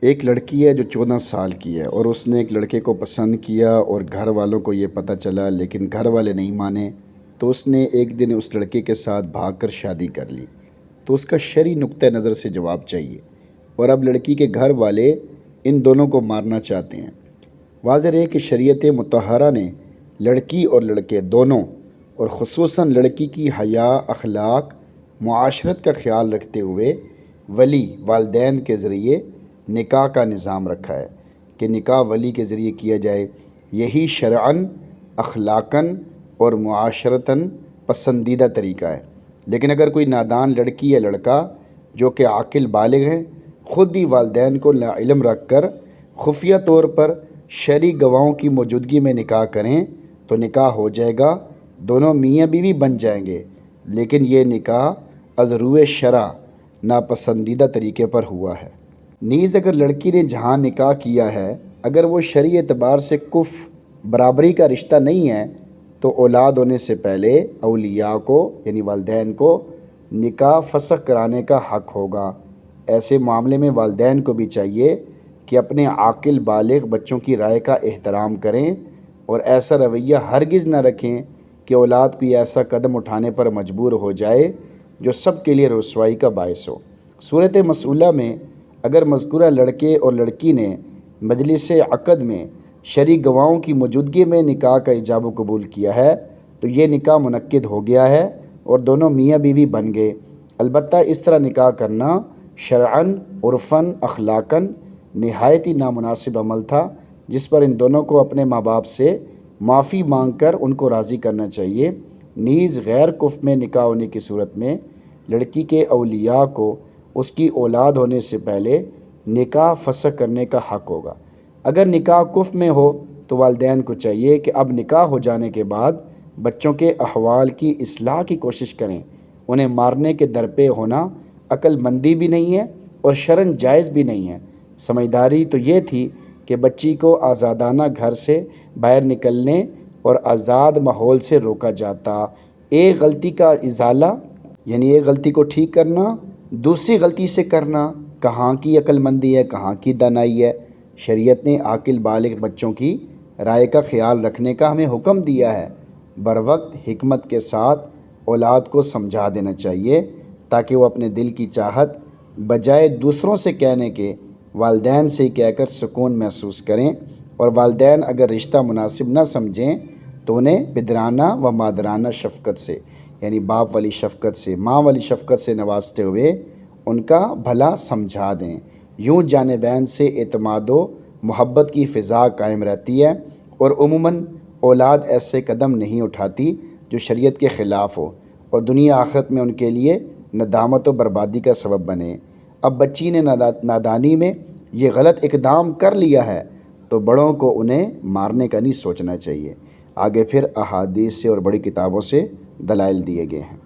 ایک لڑکی ہے جو 14 سال کی ہے اور اس نے ایک لڑکے کو پسند کیا اور گھر والوں کو یہ پتہ چلا لیکن گھر والے نہیں مانے، تو اس نے ایک دن اس لڑکے کے ساتھ بھاگ کر شادی کر لی۔ تو اس کا شرعی نقطہ نظر سے جواب چاہیے، اور اب لڑکی کے گھر والے ان دونوں کو مارنا چاہتے ہیں۔ واضح ہے کہ شریعت مطہرہ نے لڑکی اور لڑکے دونوں، اور خصوصاً لڑکی کی حیا، اخلاق، معاشرت کا خیال رکھتے ہوئے ولی والدین کے ذریعے نکاح کا نظام رکھا ہے کہ نکاح ولی کے ذریعے کیا جائے۔ یہی شرعاً، اخلاقاً اور معاشرتاً پسندیدہ طریقہ ہے۔ لیکن اگر کوئی نادان لڑکی یا لڑکا جو کہ عاقل بالغ ہیں خود ہی والدین کو لاعلم رکھ کر خفیہ طور پر شرعی گواہوں کی موجودگی میں نکاح کریں تو نکاح ہو جائے گا، دونوں میاں بیوی بن جائیں گے، لیکن یہ نکاح از روئے شرع ناپسندیدہ طریقے پر ہوا ہے۔ نیز اگر لڑکی نے جہاں نکاح کیا ہے اگر وہ شرعی اعتبار سے کفء برابری کا رشتہ نہیں ہے تو اولاد ہونے سے پہلے اولیاء کو یعنی والدین کو نکاح فسخ کرانے کا حق ہوگا۔ ایسے معاملے میں والدین کو بھی چاہیے کہ اپنے عاقل بالغ بچوں کی رائے کا احترام کریں اور ایسا رویہ ہرگز نہ رکھیں کہ اولاد کوئی ایسا قدم اٹھانے پر مجبور ہو جائے جو سب کے لیے رسوائی کا باعث ہو۔ صورت مسئولہ میں اگر مذکورہ لڑکے اور لڑکی نے مجلس عقد میں شرعی گواہوں کی موجودگی میں نکاح کا ایجاب و قبول کیا ہے تو یہ نکاح منعقد ہو گیا ہے اور دونوں میاں بیوی بن گئے۔ البتہ اس طرح نکاح کرنا شرعاً، عرفاً، اخلاقاً نہایت ہی نامناسب عمل تھا، جس پر ان دونوں کو اپنے ماں باپ سے معافی مانگ کر ان کو راضی کرنا چاہیے۔ نیز غیر کفء میں نکاح ہونے کی صورت میں لڑکی کے اولیاء کو اس کی اولاد ہونے سے پہلے نکاح فسخ کرنے کا حق ہوگا۔ اگر نکاح کفء میں ہو تو والدین کو چاہیے کہ اب نکاح ہو جانے کے بعد بچوں کے احوال کی اصلاح کی کوشش کریں۔ انہیں مارنے کے درپے ہونا عقل مندی بھی نہیں ہے اور شرعاً جائز بھی نہیں ہے۔ سمجھداری تو یہ تھی کہ بچی کو آزادانہ گھر سے باہر نکلنے اور آزاد ماحول سے روکا جاتا۔ ایک غلطی کا ازالہ یعنی ایک غلطی کو ٹھیک کرنا دوسری غلطی سے کرنا کہاں کی عقل مندی ہے، کہاں کی دانائی ہے۔ شریعت نے عاقل بالغ بچوں کی رائے کا خیال رکھنے کا ہمیں حکم دیا ہے۔ بروقت حکمت کے ساتھ اولاد کو سمجھا دینا چاہیے تاکہ وہ اپنے دل کی چاہت بجائے دوسروں سے کہنے کے والدین سے ہی کہہ کر سکون محسوس کریں، اور والدین اگر رشتہ مناسب نہ سمجھیں تو انہیں پدرانہ و مادرانہ شفقت سے یعنی باپ والی شفقت سے، ماں والی شفقت سے نوازتے ہوئے ان کا بھلا سمجھا دیں۔ یوں جانبین سے اعتماد و محبت کی فضا قائم رہتی ہے اور عموماً اولاد ایسے قدم نہیں اٹھاتی جو شریعت کے خلاف ہو اور دنیا آخرت میں ان کے لیے ندامت و بربادی کا سبب بنے۔ اب بچی نے نادانی میں یہ غلط اقدام کر لیا ہے تو بڑوں کو انہیں مارنے کا نہیں سوچنا چاہیے۔ آگے پھر احادیث سے اور بڑی کتابوں سے دلائل دیے گئے ہیں۔